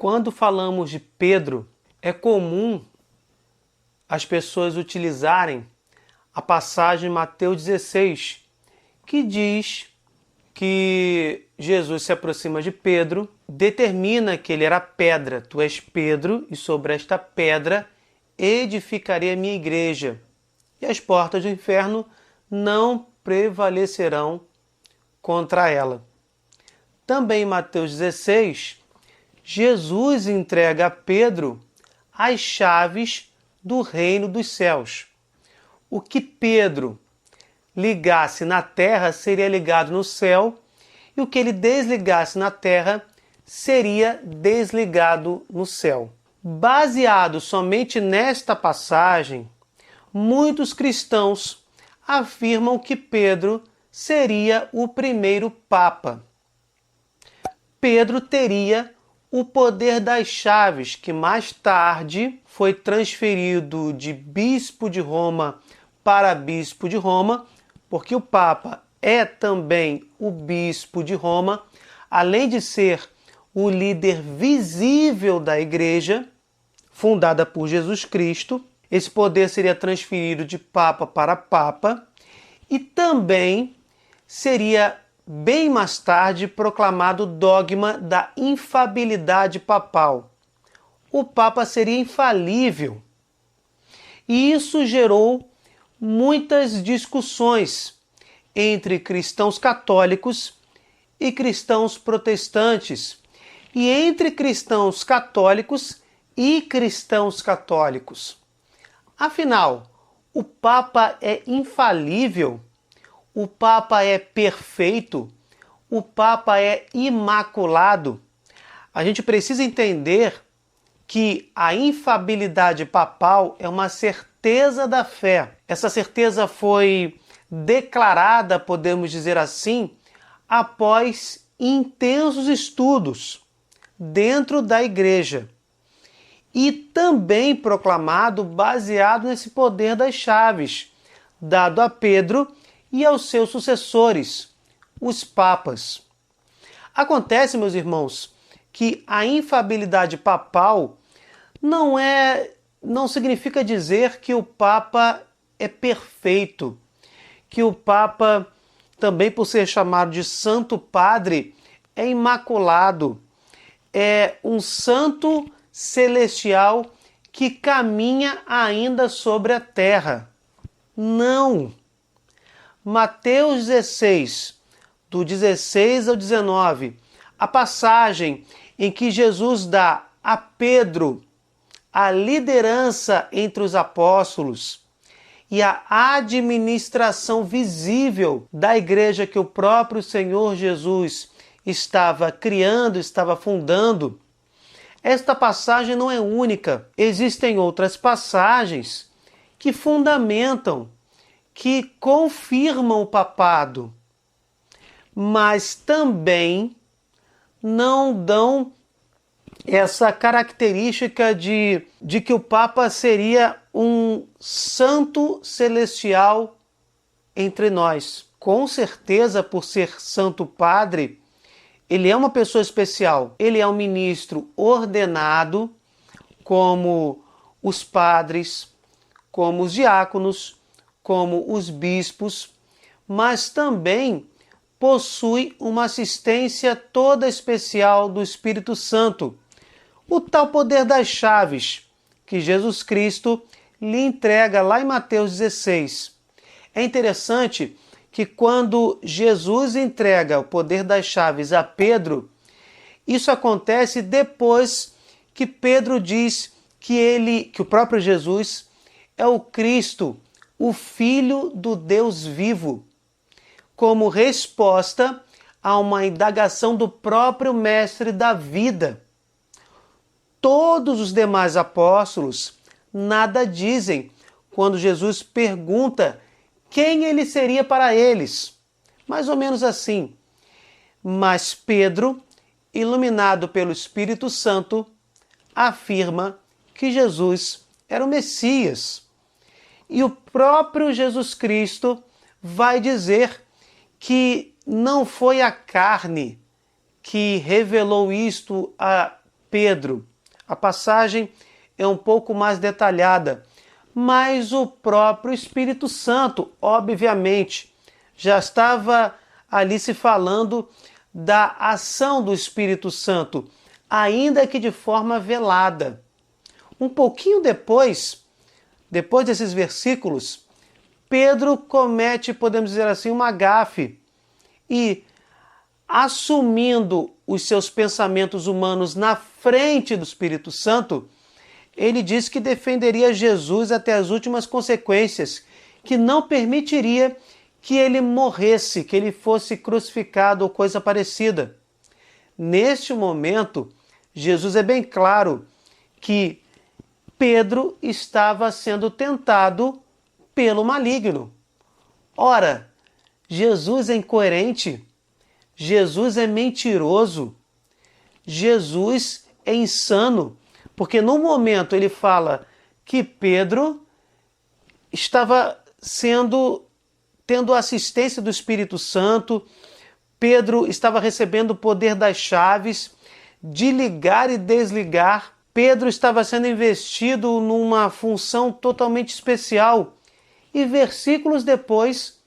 Quando falamos de Pedro, é comum as pessoas utilizarem a passagem em Mateus 16, que diz que Jesus se aproxima de Pedro, determina que ele era pedra. Tu és Pedro, e sobre esta pedra edificarei a minha igreja, e as portas do inferno não prevalecerão contra ela. Também em Mateus 16, Jesus entrega a Pedro as chaves do reino dos céus. O que Pedro ligasse na terra seria ligado no céu, e o que ele desligasse na terra seria desligado no céu. Baseado somente nesta passagem, muitos cristãos afirmam que Pedro seria o primeiro Papa. Pedro teria o poder das chaves, que mais tarde foi transferido de bispo de Roma para bispo de Roma, porque o Papa é também o bispo de Roma, além de ser o líder visível da igreja, fundada por Jesus Cristo. Esse poder seria transferido de Papa para Papa, e também seria bem mais tarde proclamado o dogma da infalibilidade papal. O Papa seria infalível. E isso gerou muitas discussões entre cristãos católicos e cristãos protestantes, e entre cristãos católicos e cristãos católicos. Afinal, o Papa é infalível? O Papa é perfeito? O Papa é imaculado? A gente precisa entender que a infalibilidade papal é uma certeza da fé. Essa certeza foi declarada, podemos dizer assim, após intensos estudos dentro da igreja, e também proclamado baseado nesse poder das chaves, dado a Pedro e aos seus sucessores, os papas. Acontece, meus irmãos, que a infalibilidade papal não significa dizer que o Papa é perfeito, que o Papa, também por ser chamado de Santo Padre, é imaculado, é um santo celestial que caminha ainda sobre a terra. Não! Mateus 16, do 16 ao 19, a passagem em que Jesus dá a Pedro a liderança entre os apóstolos e a administração visível da igreja que o próprio Senhor Jesus estava criando, estava fundando. Esta passagem não é única. Existem outras passagens que fundamentam, que confirmam o papado, mas também não dão essa característica de que o Papa seria um santo celestial entre nós. Com certeza, por ser Santo Padre, ele é uma pessoa especial. Ele é um ministro ordenado, como os padres, como os diáconos, como os bispos, mas também possui uma assistência toda especial do Espírito Santo, o tal poder das chaves que Jesus Cristo lhe entrega lá em Mateus 16. É interessante que quando Jesus entrega o poder das chaves a Pedro, isso acontece depois que Pedro diz que o próprio Jesus é o Cristo, o Filho do Deus vivo, como resposta a uma indagação do próprio Mestre da vida. Todos os demais apóstolos nada dizem quando Jesus pergunta quem ele seria para eles. Mais ou menos assim. Mas Pedro, iluminado pelo Espírito Santo, afirma que Jesus era o Messias. E o próprio Jesus Cristo vai dizer que não foi a carne que revelou isto a Pedro. A passagem é um pouco mais detalhada, mas o próprio Espírito Santo, obviamente, já estava ali se falando da ação do Espírito Santo, ainda que de forma velada. Um pouquinho depois desses versículos, Pedro comete, podemos dizer assim, uma gafe e, assumindo os seus pensamentos humanos na frente do Espírito Santo, ele diz que defenderia Jesus até as últimas consequências, que não permitiria que ele morresse, que ele fosse crucificado ou coisa parecida. Neste momento, Jesus é bem claro que Pedro estava sendo tentado pelo maligno. Ora, Jesus é incoerente, Jesus é mentiroso, Jesus é insano, porque no momento ele fala que Pedro estava tendo a assistência do Espírito Santo, Pedro estava recebendo o poder das chaves de ligar e desligar, Pedro estava sendo investido numa função totalmente especial e versículos depois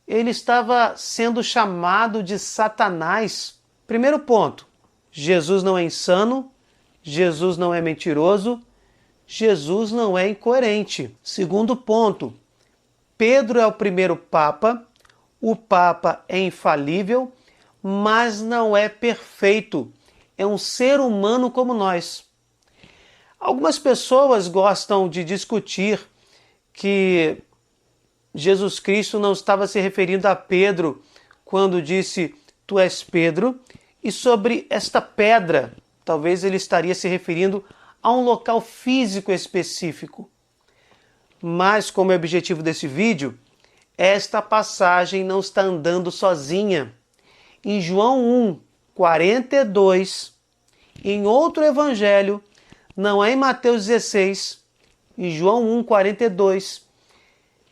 ele estava sendo chamado de Satanás. Primeiro ponto, Jesus não é insano, Jesus não é mentiroso, Jesus não é incoerente. Segundo ponto, Pedro é o primeiro Papa, o Papa é infalível, mas não é perfeito, é um ser humano como nós. Algumas pessoas gostam de discutir que Jesus Cristo não estava se referindo a Pedro quando disse, tu és Pedro, e sobre esta pedra, talvez ele estaria se referindo a um local físico específico. Mas, como é o objetivo desse vídeo, esta passagem não está andando sozinha. Em João 1, 42, em outro evangelho, não é em Mateus 16, em João 1, 42,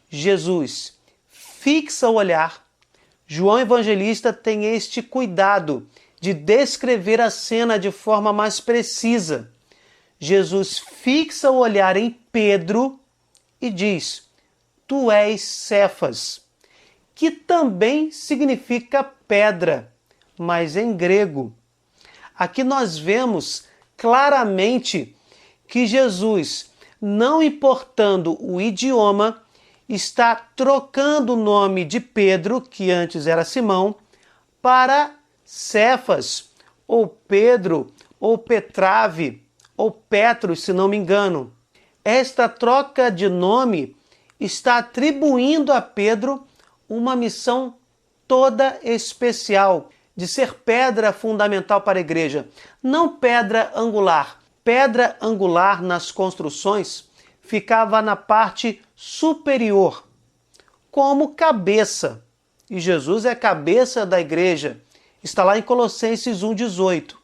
Jesus fixa o olhar. João Evangelista tem este cuidado de descrever a cena de forma mais precisa. Jesus fixa o olhar em Pedro e diz, tu és Cefas, que também significa pedra, mas em grego. Aqui nós vemos claramente que Jesus, não importando o idioma, está trocando o nome de Pedro, que antes era Simão, para Cefas, ou Pedro, ou Petrave, ou Petros, se não me engano. Esta troca de nome está atribuindo a Pedro uma missão toda especial, de ser pedra fundamental para a igreja, não pedra angular. Pedra angular nas construções ficava na parte superior, como cabeça. E Jesus é cabeça da igreja. Está lá em Colossenses 1,18.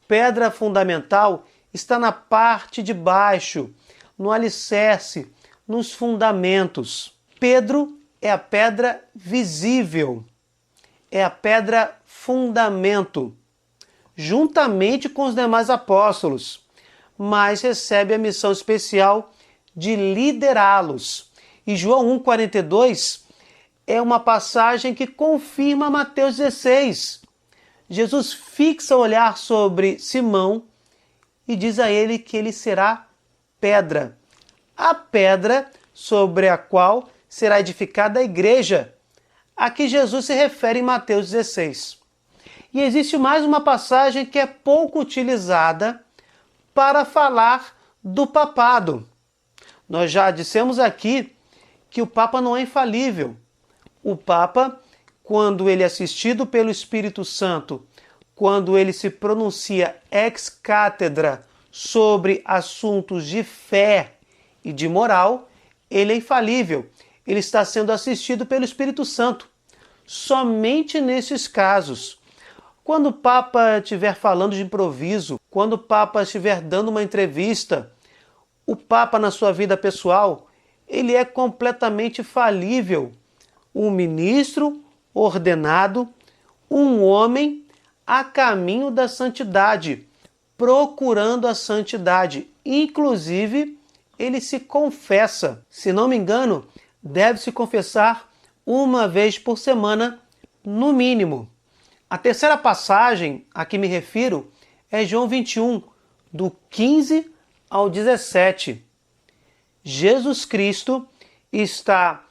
Pedra fundamental está na parte de baixo, no alicerce, nos fundamentos. Pedro é a pedra visível, é a pedra fundamento, juntamente com os demais apóstolos, mas recebe a missão especial de liderá-los. E João 1,42 é uma passagem que confirma Mateus 16. Jesus fixa o olhar sobre Simão e diz a ele que ele será pedra. A pedra sobre a qual será edificada a igreja, a que Jesus se refere em Mateus 16. E existe mais uma passagem que é pouco utilizada para falar do papado. Nós já dissemos aqui que o Papa não é infalível. O Papa, quando ele é assistido pelo Espírito Santo, quando ele se pronuncia ex cátedra sobre assuntos de fé e de moral, ele é infalível. Ele está sendo assistido pelo Espírito Santo. Somente nesses casos. Quando o Papa estiver falando de improviso, quando o Papa estiver dando uma entrevista, o Papa na sua vida pessoal, ele é completamente falível. Um ministro ordenado, um homem a caminho da santidade, procurando a santidade. Inclusive, ele se confessa. Se não me engano, deve se confessar uma vez por semana, no mínimo. A terceira passagem a que me refiro é João 21, do 15 ao 17. Jesus Cristo está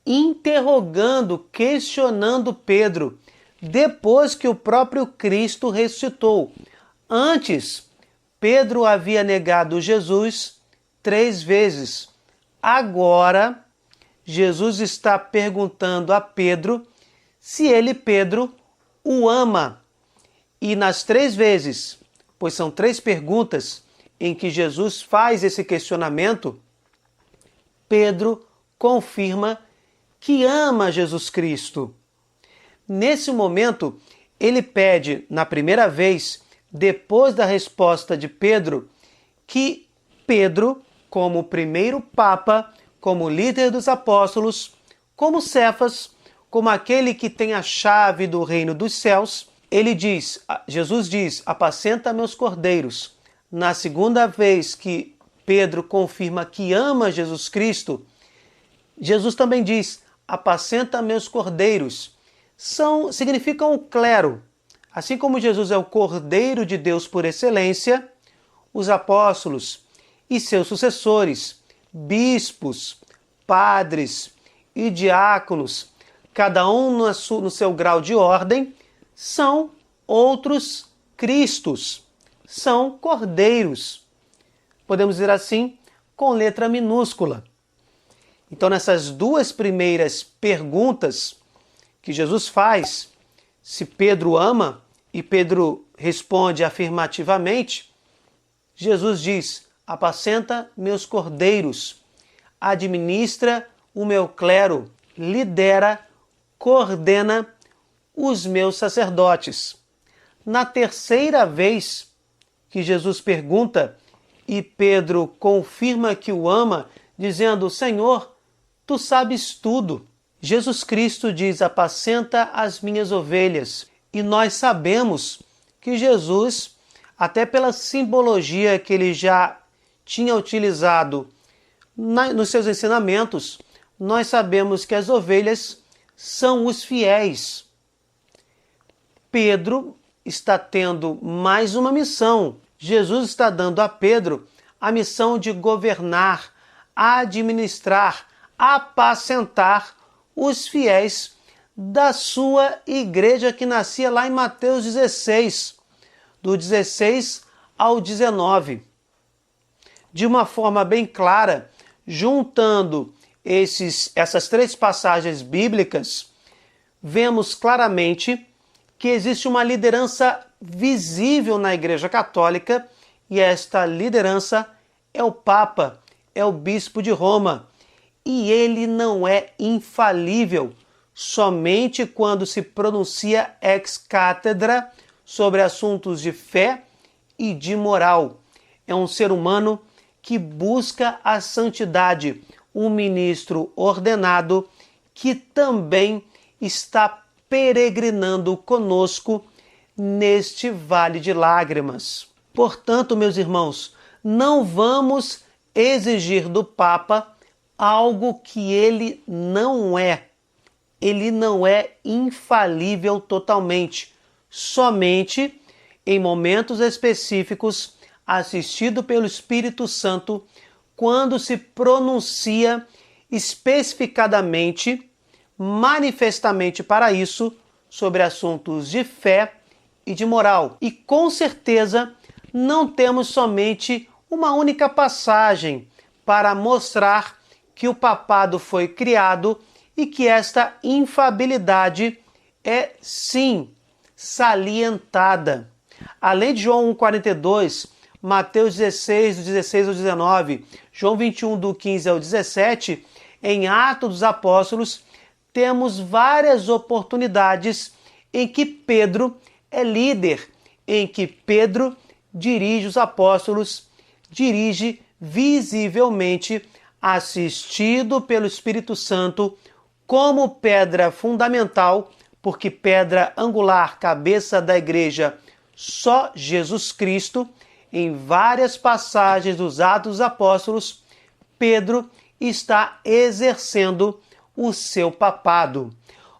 interrogando, questionando Pedro, depois que o próprio Cristo ressuscitou. Antes, Pedro havia negado Jesus 3 vezes. Agora, Jesus está perguntando a Pedro se ele, Pedro, o ama. E nas 3 vezes, pois são 3 perguntas em que Jesus faz esse questionamento, Pedro confirma que ama Jesus Cristo. Nesse momento, ele pede, na primeira vez, depois da resposta de Pedro, que Pedro, como o primeiro Papa, como líder dos apóstolos, como Cefas, como aquele que tem a chave do reino dos céus, Jesus diz, apacenta meus cordeiros. Na segunda vez que Pedro confirma que ama Jesus Cristo, Jesus também diz, apacenta meus cordeiros. Significam o clero. Assim como Jesus é o Cordeiro de Deus por excelência, os apóstolos e seus sucessores, bispos, padres e diáconos, cada um no seu grau de ordem, são outros Cristos, são cordeiros. Podemos dizer assim, com letra minúscula. Então, nessas 2 primeiras perguntas que Jesus faz, se Pedro ama, e Pedro responde afirmativamente, Jesus diz, apacenta meus cordeiros, administra o meu clero, lidera, coordena os meus sacerdotes. Na terceira vez que Jesus pergunta e Pedro confirma que o ama, dizendo, Senhor, tu sabes tudo. Jesus Cristo diz, apacenta as minhas ovelhas. E nós sabemos que Jesus, até pela simbologia que ele já tinha utilizado nos seus ensinamentos, nós sabemos que as ovelhas são os fiéis. Pedro está tendo mais uma missão. Jesus está dando a Pedro a missão de governar, administrar, apacentar os fiéis da sua igreja que nascia lá em Mateus 16, do 16 ao 19. De uma forma bem clara, juntando essas 3 passagens bíblicas, vemos claramente que existe uma liderança visível na Igreja Católica e esta liderança é o Papa, é o Bispo de Roma. E ele não é infalível somente quando se pronuncia ex cátedra sobre assuntos de fé e de moral. É um ser humano que busca a santidade, um ministro ordenado que também está peregrinando conosco neste vale de lágrimas. Portanto, meus irmãos, não vamos exigir do Papa algo que ele não é. Ele não é infalível totalmente. Somente em momentos específicos, assistido pelo Espírito Santo, quando se pronuncia especificadamente, manifestamente para isso, sobre assuntos de fé e de moral. E com certeza não temos somente uma única passagem para mostrar que o papado foi criado e que esta infabilidade é, sim, salientada. Além de João 1,42, Mateus 16, do 16 ao 19, João 21, do 15 ao 17, em Atos dos Apóstolos, temos várias oportunidades em que Pedro é líder, em que Pedro dirige os apóstolos, dirige visivelmente, assistido pelo Espírito Santo, como pedra fundamental, porque pedra angular, cabeça da igreja, só Jesus Cristo, em várias passagens dos Atos dos Apóstolos, Pedro está exercendo o seu papado.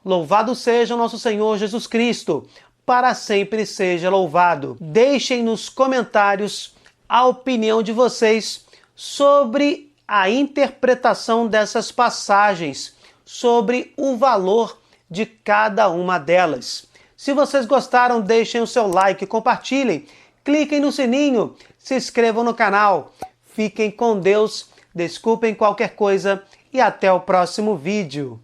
Louvado seja o nosso Senhor Jesus Cristo, para sempre seja louvado. Deixem nos comentários a opinião de vocês sobre a interpretação dessas passagens, sobre o valor de cada uma delas. Se vocês gostaram, deixem o seu like, compartilhem, cliquem no sininho, se inscrevam no canal. Fiquem com Deus, desculpem qualquer coisa e até o próximo vídeo.